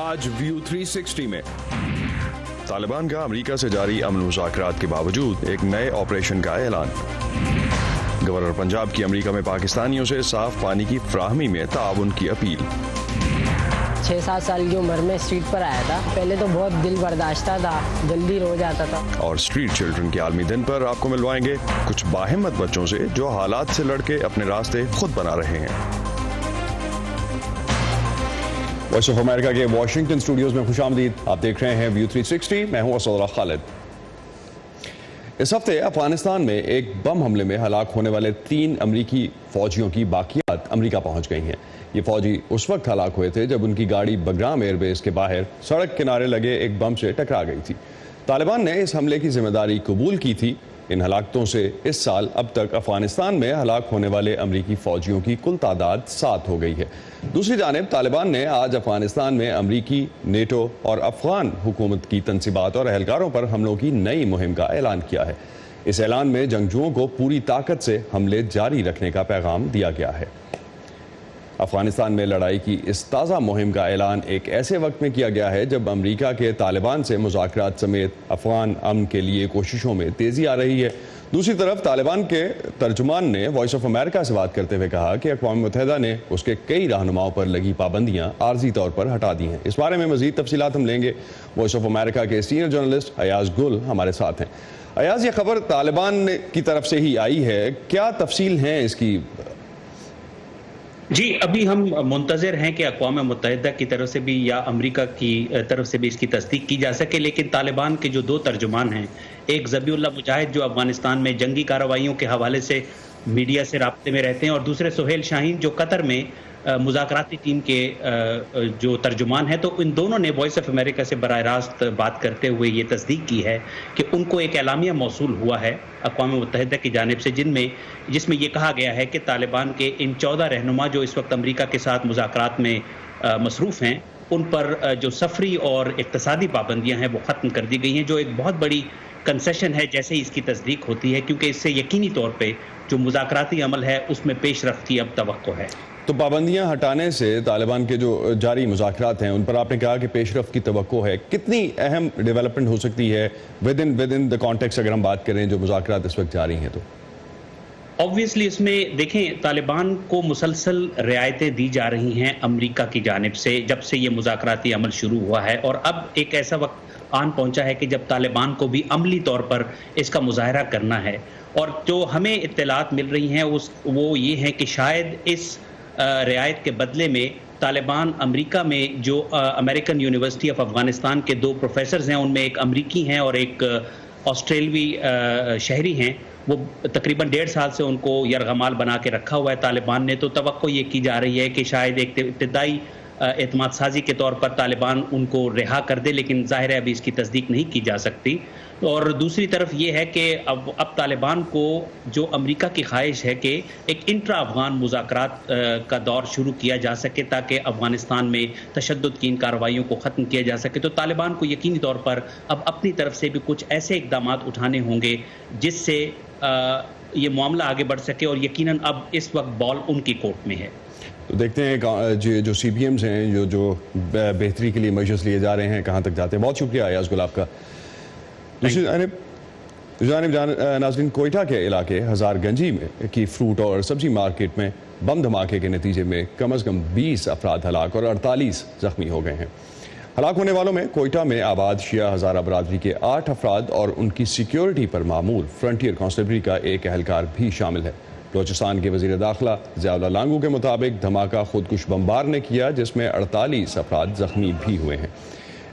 आज व्यू 360 में तालिबान का अमेरिका से जारी अमन मुज़ाकरात के बावजूद एक नए ऑपरेशन का ऐलान। गवर्नर पंजाब की अमेरिका में पाकिस्तानियों से साफ पानी की फ्राहमी में ताउन की अपील। 6-7 साल की उम्र में स्ट्रीट पर आया था। पहले तो बहुत दिल बर्दाश्ता था, जल्दी रो जाता था। और स्ट्रीट चिल्ड्रन के आलमी दिन पर आपको मिलवाएंगे कुछ बाहिम्मत बच्चों से जो हालात से लड़के अपने रास्ते खुद बना रहे हैं। वॉइस ऑफ अमेरिका के वॉशिंगटन स्टूडियोज में खुशामदीद। आप देख रहे हैं व्यू 360, मैं हूं असद खालिद। इस हफ्ते अफगानिस्तान में एक बम हमले में हलाक होने वाले 3 अमरीकी फौजियों की बाकियात अमरीका पहुंच गई हैं। ये फौजी उस वक्त हलाक हुए थे जब उनकी गाड़ी बगराम एयरबेस के बाहर सड़क किनारे लगे एक बम से टकरा गई थी। तालिबान ने इस हमले की जिम्मेदारी कबूल की थी। इन हलाकतों से इस साल अब तक अफगानिस्तान में हलाक होने वाले अमरीकी फौजियों की कुल तादाद 7 हो गई है। दूसरी जानिब तालिबान ने आज अफगानिस्तान में अमरीकी, नेटो और अफगान हुकूमत की तंसीबात और एहलकारों पर हमलों की नई मुहिम का ऐलान किया है। इस ऐलान में जंगजुओं को पूरी ताकत से हमले जारी रखने का पैगाम दिया गया है। अफगानिस्तान में लड़ाई की इस ताज़ा मुहिम का ऐलान एक ऐसे वक्त में किया गया है जब अमरीका के तालिबान से मुज़ाकरात समेत अफगान अमन के लिए कोशिशों में तेज़ी आ रही है। दूसरी तरफ तालिबान के तर्जुमान ने वॉइस ऑफ अमेरिका से बात करते हुए कहा कि अक़वाम मुत्तहिदा ने उसके कई रहनुमाओं पर लगी पाबंदियां आर्जी तौर पर हटा दी हैं। इस बारे में मज़ीद तफसीलात हम लेंगे। वॉइस ऑफ अमेरिका के सीनियर जर्नलिस्ट अयाज गुल हमारे साथ हैं। अयाज, ये खबर तालिबान की तरफ से ही आई है, क्या तफसील हैं इसकी? जी, अभी हम मुंतज़िर हैं कि अक़वाम मुत्तहिदा की तरफ से भी या अमेरिका की तरफ से भी इसकी तस्दीक की जा सके, लेकिन तालिबान के जो 2 तर्जुमान हैं, एक ज़बीउल्लाह मुजाहिद जो अफ़गानिस्तान में जंगी कार्रवाइयों के हवाले से मीडिया से राब्ते में रहते हैं, और दूसरे सुहेल शाहीन जो कतर में मुज़ाकराती टीम के जो तर्जुमान हैं, तो इन दोनों ने वॉइस ऑफ अमेरिका से बराह रास्त बात करते हुए ये तस्दीक की है कि उनको एक एलामिया मौसूल हुआ है अक़वाम मुत्तहिदा की जानिब से जिसमें ये कहा गया है कि तालिबान के इन 14 रहनुमा जो इस वक्त अमेरिका के साथ मुज़ाकरात में मसरूफ़ हैं, उन पर जो सफरी और इक़्तिसादी पाबंदियाँ हैं वो ख़त्म कर दी गई हैं, जो एक बहुत बड़ी कंसेशन है जैसे ही इसकी तस्दीक होती है, क्योंकि इससे यकीनी तौर पे जो मुज़ाकराती अमल है उसमें पेशरफ़्त की अब तवक्को है। तो पाबंदियां हटाने से तालिबान के जो जारी मुज़ाकरात हैं उन पर आपने कहा कि पेशरफ़्त की तवक्को है, कितनी अहम डेवलपमेंट हो सकती है विद इन द कॉन्टेक्स्ट अगर हम बात करें जो मुज़ाकरात इस वक्त जारी हैं? तो ऑब्वियसली इसमें देखें, तालिबान को मुसलसल रियायतें दी जा रही हैं अमेरिका की जानिब से जब से ये मुज़ाकराती अमल शुरू हुआ है, और अब एक ऐसा वक्त आन पहुंचा है कि जब तालिबान को भी अमली तौर पर इसका मुजाहरा करना है। और जो हमें इत्तलात मिल रही हैं वो ये हैं कि शायद इस रियायत के बदले में तालिबान अमेरिका में जो अमेरिकन यूनिवर्सिटी ऑफ अफगानिस्तान के 2 प्रोफेसर्स हैं, उनमें एक अमेरिकी हैं और एक ऑस्ट्रेलवी शहरी हैं, वो तकरीबन 1.5 साल से उनको यरगमाल बना के रखा हुआ है तालिबान ने। तो तवक्को ये की जा रही है कि शायद एक इब्तिदाई एतमाद साजी के तौर पर तालिबान उनको रिहा कर दे, लेकिन ज़ाहिर है अभी इसकी तस्दीक नहीं की जा सकती। और दूसरी तरफ ये है कि अब तालिबान को जो अमेरिका की ख्वाहिश है कि एक इंट्रा अफगान मुज़ाकरात का दौर शुरू किया जा सके ताकि अफगानिस्तान में तशद्दुद की इन कार्रवाइयों को ख़त्म किया जा सके, तो तालिबान को यकीनी तौर पर अब अपनी तरफ से भी कुछ ऐसे इक़दामात उठाने होंगे जिससे ये मामला आगे बढ़ सके, और यकीनन अब इस वक्त बॉल उनकी कोर्ट में है। तो देखते हैं जो CPMs हैं जो बेहतरी के लिए मेजर्स लिए जा रहे हैं कहाँ तक जाते हैं। बहुत शुक्रिया अयाज गुल आपका। दूसरी जानिब नाज़रीन, कोयटा के इलाके हज़ारगंजी में की फ्रूट और सब्जी मार्केट में बम धमाके के नतीजे में कम अज़ कम 20 अफराद हलाक और 48 ज़ख्मी हो गए हैं। हलाक होने वालों में कोयटा में आबाद शिया हज़ारा बरादरी के 8 अफराद और उनकी सिक्योरिटी पर मामूल फ्रंटियर कांस्टेबली का एक एहलकार भी शामिल है। बलोचिस्तान के वज़ीर दाखिला ज़ियाउल्लाह लांगू के मुताबिक धमाका खुदकुश बमबार ने किया जिसमें 48 अफराद ज़ख्मी भी हुए हैं।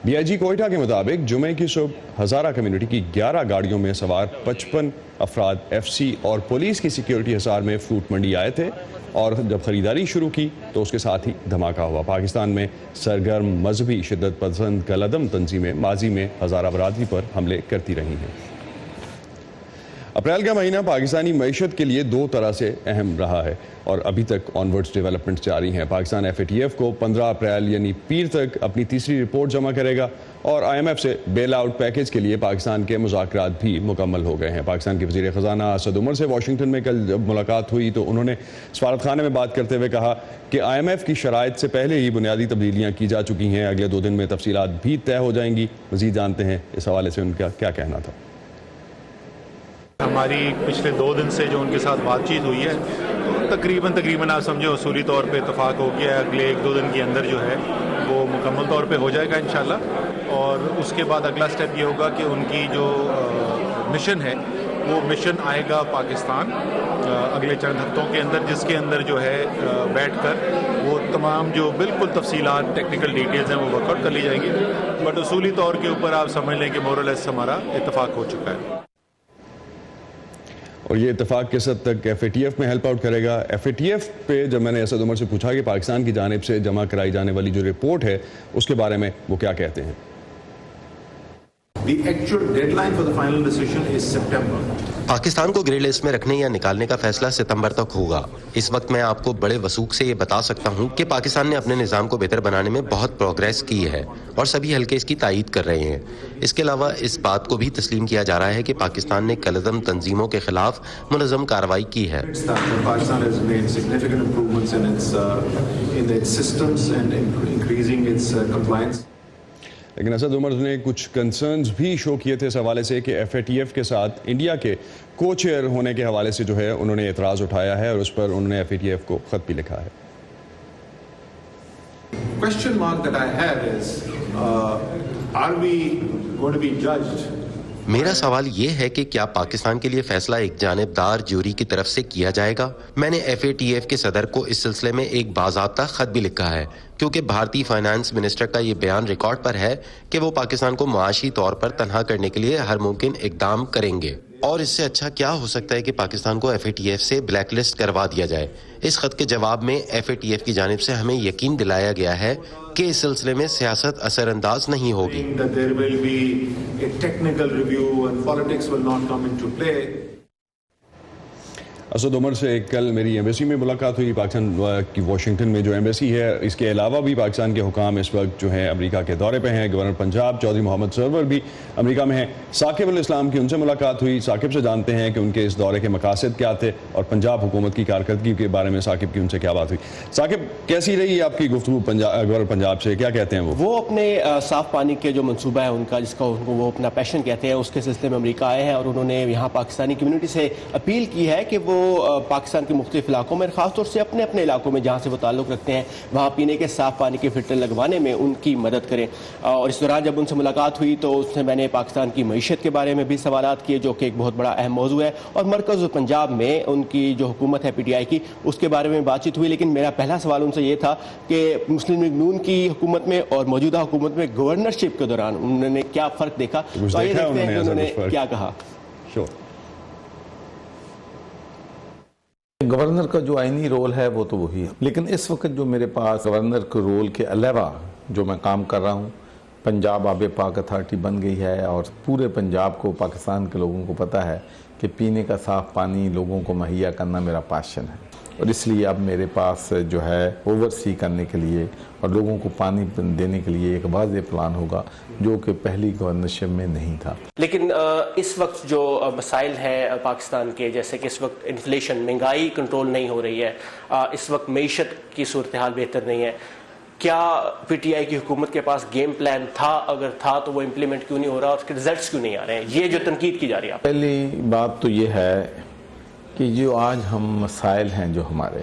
DIG कोयटा के मुताबिक जुमे की सुबह हज़ारा कम्युनिटी की 11 गाड़ियों में सवार 55 अफराद FC और पुलिस की सिक्योरिटी हिसार में फ्रूट मंडी आए थे, और जब ख़रीदारी शुरू की तो उसके साथ ही धमाका हुआ। पाकिस्तान में सरगर्म मजहबी शिद्दत पसंद कलदम तंजीमें माजी में हज़ारा बरादरी पर हमले करती रही हैं। اپریل کا مہینہ پاکستانی معیشت کے لیے دو طرح سے اہم رہا ہے اور ابھی تک آنورڈز ڈیولپمنٹ جاری ہیں. پاکستان FATF کو 15 اپریل یعنی پیر تک اپنی تیسری رپورٹ جمع کرے گا اور IMF سے بیل آؤٹ پیکیج کے لیے پاکستان کے مذاکرات بھی مکمل ہو گئے ہیں. پاکستان کے وزیر خزانہ اسد عمر سے واشنگٹن میں کل جب ملاقات ہوئی تو انہوں نے سفارت خانے میں بات کرتے ہوئے کہا کہ IMF کی شرائط سے پہلے ہی بنیادی تبدیلیاں کی جا چکی ہیں. اگلے 2 دن میں تفصیلات بھی طے ہو جائیں گی. مزید جانتے ہیں اس حوالے سے ان کا کیا کہنا تھا. ہماری پچھلے 2 دن سے جو ان کے ساتھ بات چیت ہوئی ہے تقریباً آپ سمجھو اصولی طور پہ اتفاق ہو گیا ہے. اگلے 1-2 دن کے اندر جو ہے وہ مکمل طور پہ ہو جائے گا انشاءاللہ. اور اس کے بعد اگلا سٹیپ یہ ہوگا کہ ان کی جو مشن ہے وہ مشن آئے گا پاکستان اگلے چند ہفتوں کے اندر, جس کے اندر جو ہے بیٹھ کر وہ تمام جو بالکل تفصیلات ٹیکنیکل ڈیٹیلز ہیں وہ ورک آؤٹ کر لی جائیں گی. بٹ اصولی طور کے اوپر آپ سمجھ لیں کہ مور اور لیس ہمارا اتفاق ہو چکا ہے. اور یہ اتفاق کس حد تک FATF میں ہیلپ آؤٹ کرے گا. FATF پہ جب میں نے اسد عمر سے پوچھا کہ پاکستان کی جانب سے جمع کرائی جانے والی جو رپورٹ ہے اس کے بارے میں وہ کیا کہتے ہیں. The actual deadline for the final decision is September. Pakistan کو گرے لسٹ میں رکھنے یا نکالنے کا فیصلہ ستمبر تک ہوگا. اس وقت میں آپ کو بڑے وثوق سے یہ بتا سکتا ہوں کہ پاکستان نے اپنے نظام کو بہتر بنانے میں بہت پروگریس کی ہے اور سبھی حلقے اس کی تائید کر رہے ہیں. اس کے علاوہ اس بات کو بھی تسلیم کیا جا رہا ہے کہ پاکستان نے کالعدم تنظیموں کے خلاف منظم کارروائی کی ہے. Pakistan has made significant improvements in its systems and increasing its compliance. لیکن اسد عمر نے کچھ کنسرنز بھی شو کیے تھے اس حوالے سے کہ FATF کے ساتھ انڈیا کے کو چیئر ہونے کے حوالے سے جو ہے انہوں نے اعتراض اٹھایا ہے اور اس پر انہوں نے FATF کو خط بھی لکھا ہے. Question mark that I have is, are we going to be judged? میرا سوال یہ ہے کہ کیا پاکستان کے لیے فیصلہ ایک جانبدار جوری کی طرف سے کیا جائے گا؟ میں نے FATF کے صدر کو اس سلسلے میں ایک باضابطہ خط بھی لکھا ہے کیونکہ بھارتی فائنانس منسٹر کا یہ بیان ریکارڈ پر ہے کہ وہ پاکستان کو معاشی طور پر تنہا کرنے کے لیے ہر ممکن اقدام کریں گے. اور اس سے اچھا کیا ہو سکتا ہے کہ پاکستان کو FATF سے بلیک لسٹ کروا دیا جائے. اس خط کے جواب میں FATF کی جانب سے ہمیں یقین دلایا گیا ہے کہ اس سلسلے میں سیاست اثر انداز نہیں ہوگی. There will be a technical review and politics will not come into play. Asad Umar سے کل میری ایمبیسی میں ملاقات ہوئی. پاکستان کی واشنگٹن میں جو ایمبیسی ہے اس کے علاوہ بھی پاکستان کے حکام اس وقت جو ہیں امریکہ کے دورے پہ ہیں. گورنر پنجاب چودھری محمد سرور بھی امریکہ میں ہیں. ثاقب الاسلام کی ان سے ملاقات ہوئی. ثاقب سے جانتے ہیں کہ ان کے اس دورے کے مقاصد کیا تھے اور پنجاب حکومت کی کارکردگی کے بارے میں ثاقب کی ان سے کیا بات ہوئی. ثاقب کیسی رہی آپ کی گفتگو گورنر پنجاب سے, کیا کہتے ہیں وہ اپنے صاف پانی کے جو منصوبہ ہے ان کا جس کا وہ اپنا پیشن کہتے ہیں اس کے سلسلے میں امریکہ آئے ہیں اور انہوں نے یہاں پاکستانی کمیونٹی سے اپیل کی ہے کہ وہ پاکستان کے مختلف علاقوں میں خاص طور سے اپنے علاقوں میں جہاں سے وہ تعلق رکھتے ہیں وہاں پینے کے صاف پانی کے فلٹر لگوانے میں ان کی مدد کریں. اور اس دوران جب ان سے ملاقات ہوئی تو اس سے میں نے پاکستان کی معیشت کے بارے میں بھی سوالات کیے جو کہ ایک بہت بڑا اہم موضوع ہے اور مرکز اور پنجاب میں ان کی جو حکومت ہے PTI کی اس کے بارے میں بات چیت ہوئی. لیکن میرا پہلا سوال ان سے یہ تھا کہ مسلم لیگ نون کی حکومت میں اور موجودہ حکومت میں گورنرشپ کے دوران انہوں نے کیا فرق دیکھا. تو آئیے دیکھتے ہیں کہ انہوں نے کیا کہا. گورنر کا جو آئینی رول ہے وہ تو وہی ہے, لیکن اس وقت جو میرے پاس گورنر کے رول کے علاوہ جو میں کام کر رہا ہوں, پنجاب آب پاک اتھارٹی بن گئی ہے اور پورے پنجاب کو پاکستان کے لوگوں کو پتہ ہے کہ پینے کا صاف پانی لوگوں کو مہیا کرنا میرا پیشن ہے اور اس لیے اب میرے پاس جو ہے اوور سی کرنے کے لیے اور لوگوں کو پانی دینے کے لیے ایک واضح پلان ہوگا جو کہ پہلی گورنرشپ میں نہیں تھا. لیکن اس وقت جو مسائل ہیں پاکستان کے جیسے کہ اس وقت انفلیشن مہنگائی کنٹرول نہیں ہو رہی ہے, اس وقت معیشت کی صورتحال بہتر نہیں ہے, کیا PTI کی حکومت کے پاس گیم پلان تھا؟ اگر تھا تو وہ امپلیمنٹ کیوں نہیں ہو رہا اور اس کے رزلٹس کیوں نہیں آ رہے ہیں؟ یہ جو تنقید کی جا رہی ہے. پہلی بات تو یہ ہے کہ جو آج ہم مسائل ہیں جو ہمارے,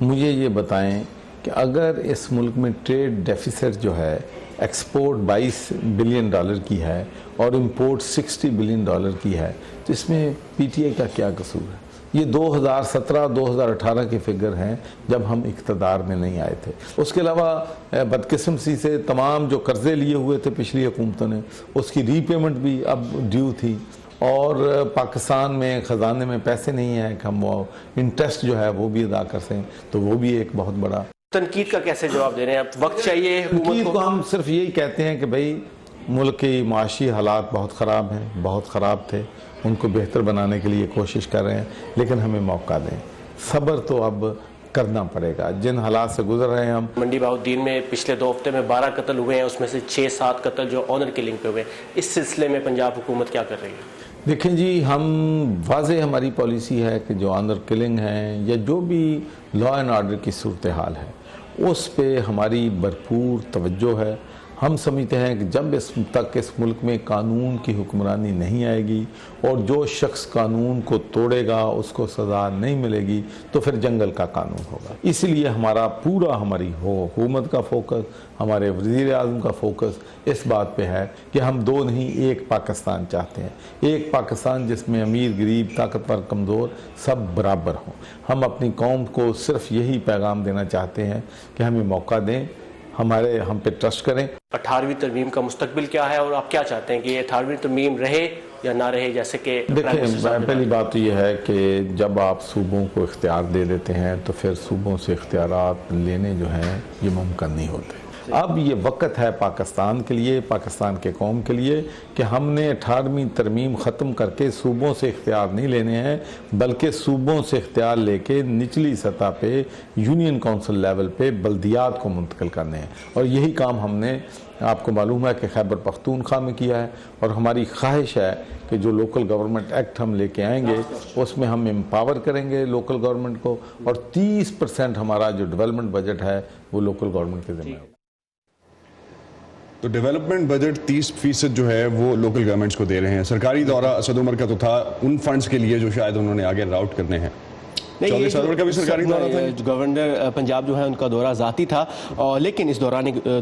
مجھے یہ بتائیں کہ اگر اس ملک میں ٹریڈ ڈیفیسٹ جو ہے ایکسپورٹ $22 بلین کی ہے اور امپورٹ $60 بلین کی ہے تو اس میں PTI کا کیا قصور ہے؟ یہ 2017-2018 کے فگر ہیں جب ہم اقتدار میں نہیں آئے تھے. اس کے علاوہ بدقسمتی سے تمام جو قرضے لیے ہوئے تھے پچھلی حکومتوں نے اس کی ری پیمنٹ بھی اب ڈیو تھی اور پاکستان میں خزانے میں پیسے نہیں ہیں کہ ہم وہ انٹرسٹ جو ہے وہ بھی ادا کر سکیں, تو وہ بھی ایک بہت بڑا. تنقید کا کیسے جواب دے رہے ہیں؟ اب وقت چاہیے تنقید کو ہم صرف یہی کہتے ہیں کہ بھائی ملک کی معاشی حالات بہت خراب ہیں, بہت خراب تھے ان کو بہتر بنانے کے لیے کوشش کر رہے ہیں، لیکن ہمیں موقع دیں، صبر تو اب کرنا پڑے گا، جن حالات سے گزر رہے ہیں ہم۔ منڈی بہاؤالدین میں پچھلے 2 ہفتے میں 12 قتل ہوئے ہیں، اس میں سے 6-7 قتل جو آنر کلنگ پہ ہوئے، اس سلسلے میں پنجاب حکومت کیا کر رہی ہے؟ دیکھیں جی، ہم واضح ہماری پالیسی ہے کہ جو آنر کلنگ ہیں یا جو بھی لا اینڈ آرڈر کی صورتحال ہے اس پہ ہماری بھرپور توجہ ہے۔ ہم سمجھتے ہیں کہ جب اس ملک میں قانون کی حکمرانی نہیں آئے گی اور جو شخص قانون کو توڑے گا اس کو سزا نہیں ملے گی تو پھر جنگل کا قانون ہوگا۔ اس لیے ہماری حکومت کا فوکس، ہمارے وزیر اعظم کا فوکس اس بات پہ ہے کہ ہم 2 نہیں 1 پاکستان چاہتے ہیں، ایک پاکستان جس میں امیر غریب طاقتور کمزور سب برابر ہوں۔ ہم اپنی قوم کو صرف یہی پیغام دینا چاہتے ہیں کہ ہمیں موقع دیں، ہم پہ ٹرسٹ کریں۔ 18ویں ترمیم کا مستقبل کیا ہے اور آپ کیا چاہتے ہیں کہ یہ 18ویں ترمیم رہے یا نہ رہے؟ جیسے کہ دیکھیں، پہلی بات تو یہ ہے کہ جب آپ صوبوں کو اختیار دے دیتے ہیں تو پھر صوبوں سے اختیارات لینے جو ہیں یہ ممکن نہیں ہوتے۔ اب یہ وقت ہے پاکستان کے لیے، پاکستان کے قوم کے لیے کہ ہم نے 18ویں ترمیم ختم کر کے صوبوں سے اختیار نہیں لینے ہیں، بلکہ صوبوں سے اختیار لے کے نچلی سطح پہ یونین کونسل لیول پہ بلدیات کو منتقل کرنے ہیں، اور یہی کام ہم نے، آپ کو معلوم ہے کہ خیبر پختونخوا میں کیا ہے، اور ہماری خواہش ہے کہ جو لوکل گورنمنٹ ایکٹ ہم لے کے آئیں گے اس میں ہم امپاور کریں گے لوکل گورنمنٹ کو، اور 30% ہمارا جو ڈیولپمنٹ بجٹ ہے وہ لوکل گورنمنٹ کے ذمہ ہے۔ تو ڈیولپمنٹ بجٹ 30% جو ہے وہ لوکل گورنمنٹس کو دے رہے ہیں۔ سرکاری دورہ اسد عمر کا تو تھا ان فنڈز کے لیے جو شاید انہوں نے آگے راؤٹ کرنے ہیں۔ چودھری سرور کا بھی سرکاری دورہ تھا، گورنر پنجاب جو ہے ان کا دورہ ذاتی تھا، لیکن اس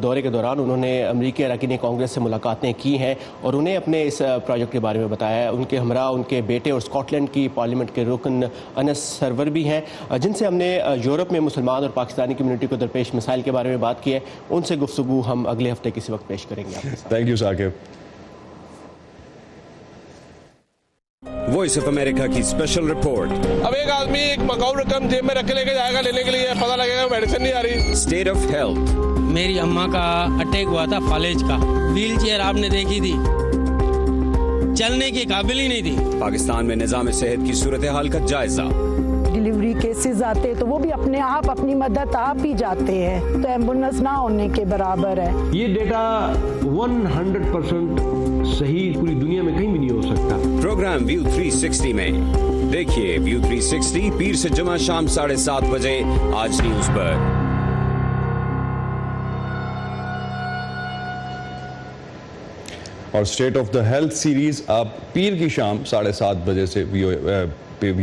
دورے کے دوران انہوں نے امریکی اراکین کانگریس سے ملاقاتیں کی ہیں اور انہیں اپنے اس پروجیکٹ کے بارے میں بتایا ہے۔ ان کے ہمراہ ان کے بیٹے اور اسکاٹ لینڈ کی پارلیمنٹ کے رکن انس سرور بھی ہیں، جن سے ہم نے یورپ میں مسلمان اور پاکستانی کمیونٹی کو درپیش مسائل کے بارے میں بات کی ہے۔ ان سے گفتگو ہم اگلے ہفتے کسی وقت پیش کریں گے۔ Thank you Saqib. Voice of America کی اسپیشل رپورٹ۔ اب ایک آدمی ایک مقاؤ رقم جیب میں رکھ کے لے کے جائے گا لینے کے لیے، پتہ لگے گا میڈیسن نہیں آ رہی۔ State of health. میری اماں کا اٹیک ہوا تھا فالج کا، ویل چیئر آپ نے دیکھی تھی، چلنے کی قابل ہی نہیں تھی۔ پاکستان میں نظام صحت کی صورتحال کا جائزہ۔ ڈیلیوری کیسز آتے تو وہ بھی اپنے آپ اپنی مدد آپ ہی جاتے ہیں، تو ایمبولینس نہ ہونے کے برابر ہے۔ یہ ڈیٹا 100% صحیح پوری دنیا میں کہیں بھی نہیں ہو سکتا۔ پروگرام ویو 360 میں دیکھیے ویو 360 پیر سے جمعہ شام 7:30 بجے آج نیوز پر۔ اور state of the health series آپ پیر کی شام 7:30 بجے سے وی او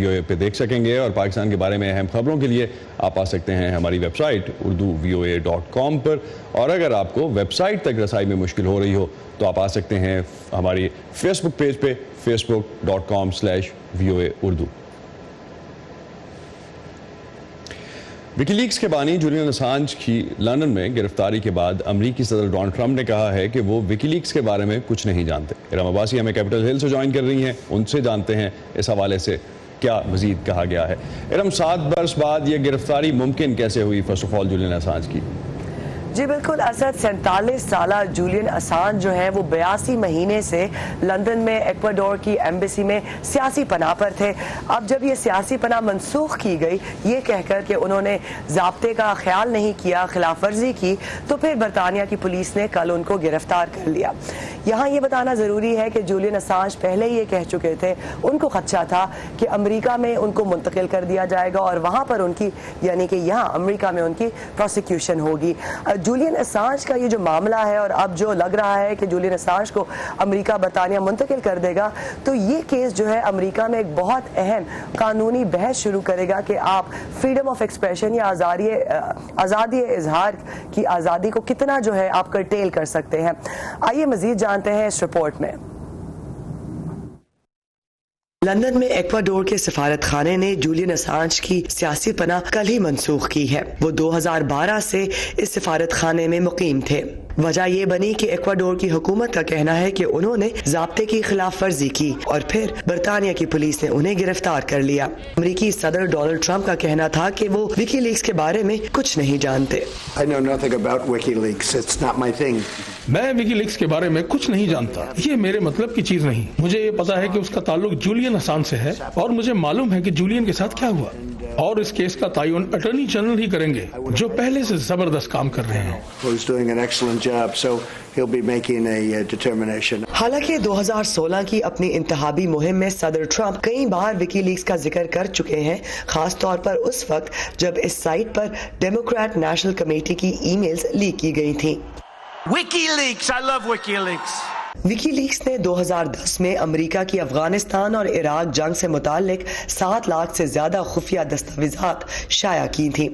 اے پہ دیکھ سکیں گے، اور پاکستان کے بارے میں اہم خبروں کے لیے آپ آ سکتے ہیں ہماری ویب سائٹ urdu.voa.com پر، اور اگر آپ کو ویب سائٹ تک رسائی میں مشکل ہو رہی ہو تو آپ آ سکتے ہیں ہماری فیس بک پیج پہ facebook.com/VOA Urdu۔ وکی لیکس کے بانی جولین اسانج کی لندن میں گرفتاری کے بعد امریکی صدر ڈونلڈ ٹرمپ نے کہا ہے کہ وہ وکی لیکس کے بارے میں کچھ نہیں جانتے۔ ارم عباسی ہمیں کیپٹل ہل سے جوائن کر رہی ہیں، ان سے جانتے ہیں اس حوالے سے کیا مزید کہا گیا ہے۔ ارم، 7 برس بعد یہ گرفتاری ممکن کیسے ہوئی first of all Julian Assange کی؟ جی بالکل اسد، 47 سالہ جولین اسانج جو ہیں وہ 82 مہینے سے لندن میں ایکواڈور کی ایمبیسی میں سیاسی پناہ پر تھے۔ اب جب یہ سیاسی پناہ منسوخ کی گئی یہ کہہ کر کہ انہوں نے ضابطے کا خیال نہیں کیا، خلاف ورزی کی، تو پھر برطانیہ کی پولیس نے کل ان کو گرفتار کر لیا۔ یہاں یہ بتانا ضروری ہے کہ جولین اسانج پہلے یہ کہہ چکے تھے، ان کو خدشہ تھا کہ امریکہ میں ان کو منتقل کر دیا جائے گا اور وہاں پر ان کی، یعنی کہ یہاں امریکہ میں ان کی پروسیکیوشن ہوگی۔ جولین اسانج کا یہ جو معاملہ ہے اور اب جو لگ رہا ہے کہ جولین اسانج کو امریکہ برطانیہ منتقل کر دے گا، تو یہ کیس جو ہے امریکہ میں ایک بہت اہم قانونی بحث شروع کرے گا کہ آپ فریڈم آف ایکسپریشن یا آزادی اظہار کی آزادی کو کتنا جو ہے آپ کرٹیل کر سکتے ہیں۔ آئیے مزید جانتے ہیں اس رپورٹ میں۔ लंदन में एक्वाडोर के सफारत खाने ने जूलियन असांज की सियासी पनाह कल ही मनसूख की है। वो 2012 से इस सफारत खाने में मुकीम थे। वजह ये बनी कि एक्वाडोर की हुकूमत का कहना है कि उन्होंने ज़ाब्ते की खिलाफ वर्जी की और फिर बरतानिया की पुलिस ने उन्हें गिरफ्तार कर लिया। अमरीकी सदर डोनाल्ड ट्रंप का कहना था कि वो विकीलीक्स के बारे में कुछ नहीं जानते। I know nothing about WikiLeaks. It's not my thing. मैं विकीलीक्स के बारे में कुछ नहीं जानता, ये मेरे मतलब की चीज नहीं। मुझे ये पता है कि उसका ताल्लुक जूलियन असांज से है और मुझे मालूम है कि जूलियन के साथ क्या हुआ, और इस केस का तयन अटॉर्नी जनरल ही करेंगे जो पहले से जबरदस्त काम कर रहे हैं। Who's doing an excellent job, so he'll be making a determination. हालांकि 2016 की अपनी इंतहाबी मुहिम में सदर ट्रंप कई बार विकीलीक्स का जिक्र कर चुके हैं, खास तौर पर उस वक्त जब इस साइट पर डेमोक्रेट नेशनल कमेटी की ईमेल्स लीक की गई थी। WikiLeaks, I love WikiLeaks. WikiLeaks ने 2010 में अमेरिका की अफगानिस्तान और इराक जंग से मुतालिक 7 लाख से ज्यादा खुफिया दस्तावेजात शाया की थी।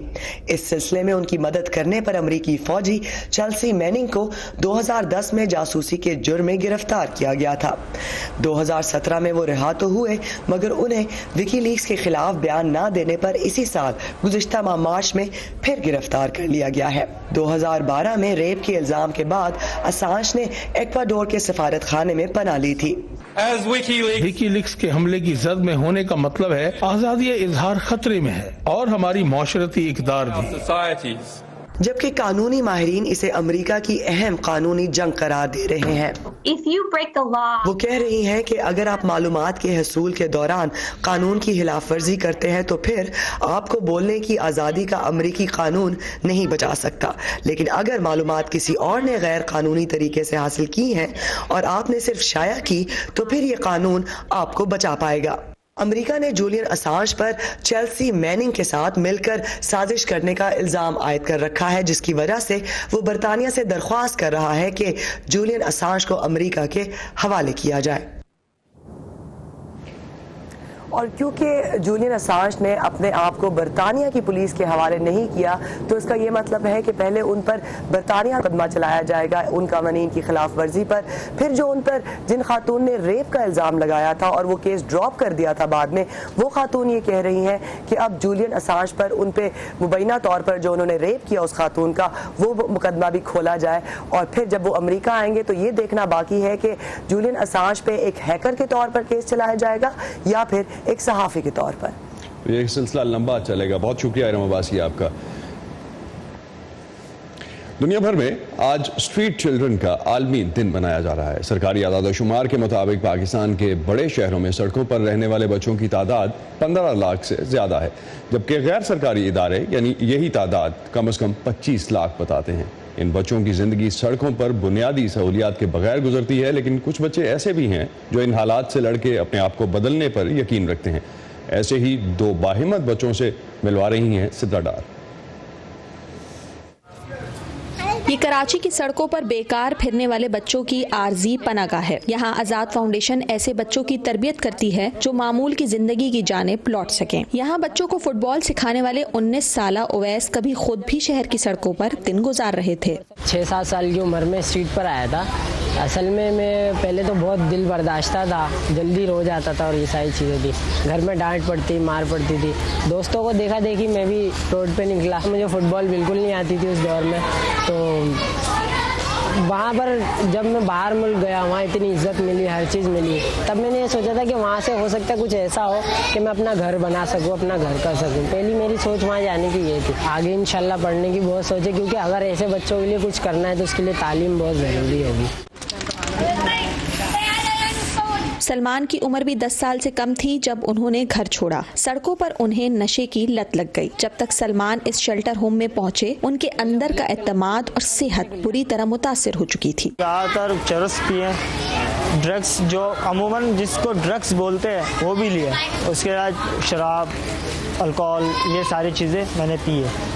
इस सिलसिले में उनकी मदद करने पर अमेरिकी फौजी चेल्सी मैनिंग को 2010 में जासूसी के जुर्म में गिरफ्तार किया गया था। 2017 में वो रिहा तो हुए, मगर उन्हें विकीलीक्स के खिलाफ बयान न देने पर इसी साल गुज़िश्ता माह मार्च में फिर गिरफ्तार कर लिया गया है। 2012 में रेप के इल्जाम के बाद असांज ने एक्वाडोर के सफारत खाने में पनाह ली थी। विकीलीक्स के हमले की जद में होने का मतलब है आजादी इजहार खतरे में है और हमारी माशरती इक़दार भी। जबकि कानूनी माहिरीन इसे अमेरिका की अहम कानूनी जंग करार दे रहे हैं। वो कह रही हैं कि अगर आप मालूमात के हसूल के दौरान कानून की खिलाफ वर्जी करते हैं तो फिर आपको बोलने की आज़ादी का अमेरिकी कानून नहीं बचा सकता, लेकिन अगर मालूमात किसी और ने गैर कानूनी तरीके से हासिल की हैं और आपने सिर्फ शाया की तो फिर ये कानून आपको बचा पाएगा। अमेरिका ने जूलियन असांज पर चेल्सी मैनिंग के साथ मिलकर साजिश करने का इल्जाम आयद कर रखा है, जिसकी वजह से वो बरतानिया से दरख्वास्त कर रहा है कि जूलियन असांज को अमेरिका के हवाले किया जाए। और क्योंकि जूलियन असांज ने अपने आप को बरतानिया की पुलिस के हवाले नहीं किया, तो इसका ये मतलब है कि पहले उन पर बरतानिया मुकदमा चलाया जाएगा उन कानून की खिलाफ वर्जी पर, फिर जो उन पर जिन खातून ने रेप का इल्ज़ाम लगाया था और वो केस ड्रॉप कर दिया था बाद में, वो खातून ये कह रही हैं कि अब जूलियन असांज पर उन पर मुबैना तौर पर जो उन्होंने रेप किया उस खातून का, वो मुकदमा भी खोला जाए। और फिर जब वो अमेरिका आएंगे तो ये देखना बाकी है कि जूलियन असांज पे एक हैकर के तौर पर केस चलाया जाएगा या फिर एक सहाफ़ी के तौर पर। ये सिलसिला लंबा चलेगा। बहुत शुक्रिया इरम अब्बासी आपका। दुनिया भर में आज स्ट्रीट चिल्ड्रन का आलमी दिन मनाया जा रहा है। सरकारी आदाद-ओ-शुमार के मुताबिक पाकिस्तान के बड़े शहरों में सड़कों पर रहने वाले बच्चों की तादाद 15 लाख से ज़्यादा है, जबकि गैर सरकारी इदारे यानी यही तादाद कम से कम 25 लाख बताते हैं। इन बच्चों की ज़िंदगी सड़कों पर बुनियादी सहूलियात के बगैर गुजरती है, लेकिन कुछ बच्चे ऐसे भी हैं जो इन हालात से लड़के अपने आप को बदलने पर यकीन रखते हैं। ऐसे ही 2 बाहिम्मत बच्चों से मिलवा रही हैं सिद्रा डार। ये कराची की सड़कों पर बेकार फिरने वाले बच्चों की आरजी पनागाह है। यहाँ आजाद फाउंडेशन ऐसे बच्चों की तरबियत करती है जो मामूल की जिंदगी की जानिब लौट सकें। यहाँ बच्चों को फुटबॉल सिखाने वाले 19 साला उवैस कभी खुद भी शहर की सड़कों पर दिन गुजार रहे थे। 6-7 साल की उम्र में स्ट्रीट पर आया था। असल में मैं पहले तो बहुत दिल बर्दाश्ता था, जल्दी रो जाता था और ये सारी चीज़ें थी। घर में डांट पड़ती, मार पड़ती थी। दोस्तों को देखा देखी मैं भी रोड पे निकला। मुझे फुटबॉल बिल्कुल नहीं आती थी उस दौर में, तो वहाँ पर जब मैं बाहर मुल्क गया, वहाँ इतनी इज्जत मिली, हर चीज़ मिली, तब मैंने ये सोचा था कि वहाँ से हो सकता है कुछ ऐसा हो कि मैं अपना घर बना सकूँ, अपना घर कर सकूँ। पहली मेरी सोच वहाँ जाने की ये थी। आगे इंशाल्लाह पढ़ने की बहुत सोच है, क्योंकि अगर ऐसे बच्चों के लिए कुछ करना है तो उसके लिए तालीम बहुत ज़रूरी होगी। सलमान की उम्र भी 10 साल से कम थी जब उन्होंने घर छोड़ा। सड़कों पर उन्हें नशे की लत लग गई। जब तक सलमान इस शेल्टर होम में पहुंचे, उनके अंदर का एतमाद और सेहत बुरी तरह मुतासिर हो चुकी थी। ज़्यादातर चरस पिए, ड्रग्स जो अमूमन जिसको ड्रग्स बोलते हैं वो भी लिए, उसके बाद शराब, अल्कोहल, ये सारी चीज़ें मैंने पी है।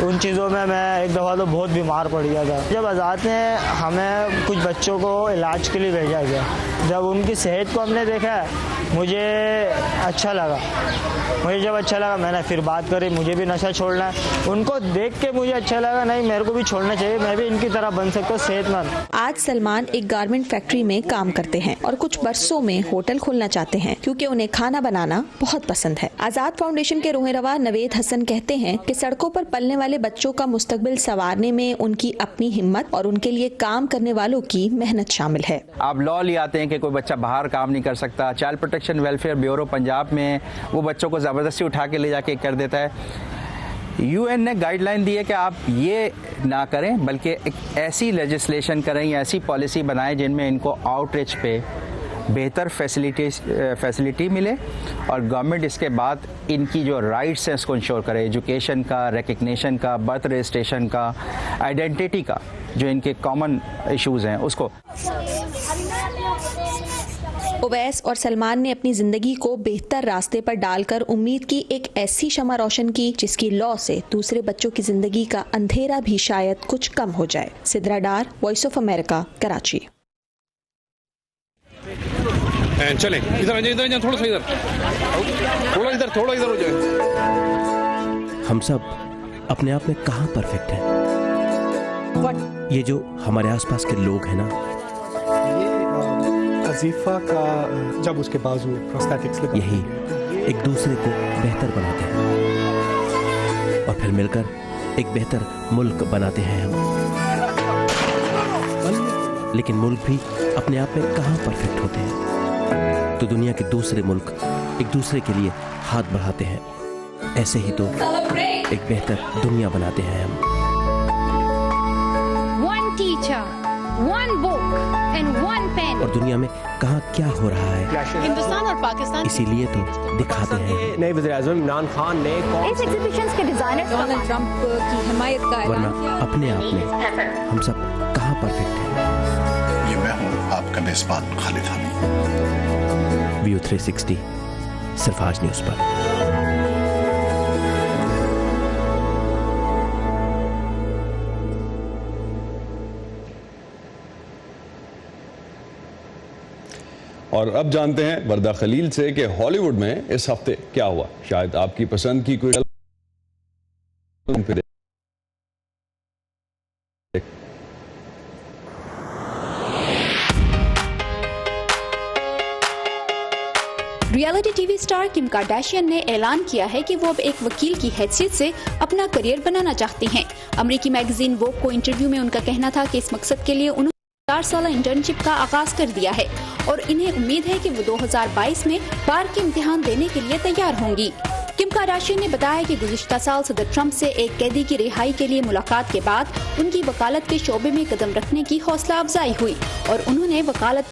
उन चीज़ों में मैं एक दफ़ा तो बहुत बीमार पड़ गया था। जब आज़ाद ने हमें कुछ बच्चों को इलाज के लिए भेजा गया, जब उनकी सेहत को हमने देखा मुझे अच्छा लगा। मुझे जब अच्छा लगा मैंने फिर बात करी, मुझे भी नशा छोड़ना है। उनको देख के मुझे अच्छा लगा, नहीं मेरे को भी छोड़ना चाहिए, मैं भी इनकी तरह बन सकता हूँ सेहतमंद। आज सलमान एक गारमेंट फैक्ट्री में काम करते हैं और कुछ बरसों में होटल खोलना चाहते हैं क्योंकि उन्हें खाना बनाना बहुत पसंद है। आजाद फाउंडेशन के रोहरवा नवेद हसन कहते हैं कि सड़कों पर पलने वाले बच्चों का मुस्तकबिल संवारने में उनकी अपनी हिम्मत और उनके लिए काम करने वालों की मेहनत शामिल है। आप लॉ ले आते हैं कि कोई बच्चा बाहर काम नहीं कर सकता, child protection welfare bureau Punjab में वो बच्चों को ज़बरदस्ती उठा के ले जाके कर देता है। यूएन ने गाइडलाइन दी है कि आप ये ना करें बल्कि एक ऐसी लेजिस्लेशन करें या ऐसी पॉलिसी बनाएं जिनमें इनको आउटरीच पे बेहतर फैसिलिटी मिले और गवर्नमेंट इसके बाद इनकी जो राइट्स हैं उसको इंश्योर करे, एजुकेशन का, रिकग्निशन का, बर्थ रजिस्ट्रेशन का, आइडेंटिटी का, जो इनके कॉमन इश्यूज़ हैं उसको। उवैस और सलमान ने अपनी जिंदगी को बेहतर रास्ते पर डालकर उम्मीद की एक ऐसी शमा रोशन की जिसकी लौ से दूसरे बच्चों की जिंदगी का अंधेरा भी शायद कुछ कम हो जाए। सिद्रा डार, वॉइस ऑफ अमेरिका, कराची। चलें इधर इधर थोड़ा सा थोड़ा इधर हो जाए। हम सब अपने आप में कहाँ परफेक्ट हैं? ये जो हमारे आसपास के लोग हैं ना, अजीफा का जब उसके बाजू प्रोस्थेटिक्स लगा, यही एक दूसरे को बेहतर बनाते हैं और फिर मिलकर एक बेहतर मुल्क बनाते हैं हम। लेकिन मुल्क भी अपने आप में कहाँ परफेक्ट होते हैं? तो दुनिया के दूसरे मुल्क एक दूसरे के लिए हाथ बढ़ाते हैं। ऐसे ही तो एक बेहतर दुनिया बनाते हैं हम। One teacher, one book and one pen. और दुनिया में कहाँ क्या हो रहा है, हिंदुस्तान और पाकिस्तान इसीलिए तो दिखाते हैं। नए वज़ीर-ए-आज़म इमरान खान ने इस एग्जीबिशंस के डिजाइनर डोनाल्ड ट्रंप की हिमायत का वरना अपने आप में हम सब कहाँ परफेक्ट हैं। ये मैं हूँ आपका मेजबान खालिद हमीद। व्यू 360 सिर्फ आज न्यूज़ पर। और अब जानते हैं वरदा खलील से कि हॉलीवुड में इस हफ्ते क्या हुआ। शायद आपकी पसंद की कोई reality TV star Kim Kardashian ने ऐलान किया है कि वो अब एक वकील की हैसियत से अपना करियर बनाना चाहती हैं। अमेरिकी मैगजीन वोग को इंटरव्यू में उनका कहना था कि इस मकसद के लिए उन्होंने 4 साल इंटर्नशिप का आगाज कर दिया है और इन्हें उम्मीद है कि वो 2022 में बार के इम्तिहान देने के लिए तैयार होंगी। किम कार्दाशियन ने बताया कि गुज़िश्ता साल सदर ट्रंप से एक कैदी की रिहाई के लिए मुलाकात के बाद उनकी वकालत के शोबे में कदम रखने की हौसला अफजाई हुई और उन्होंने वकालत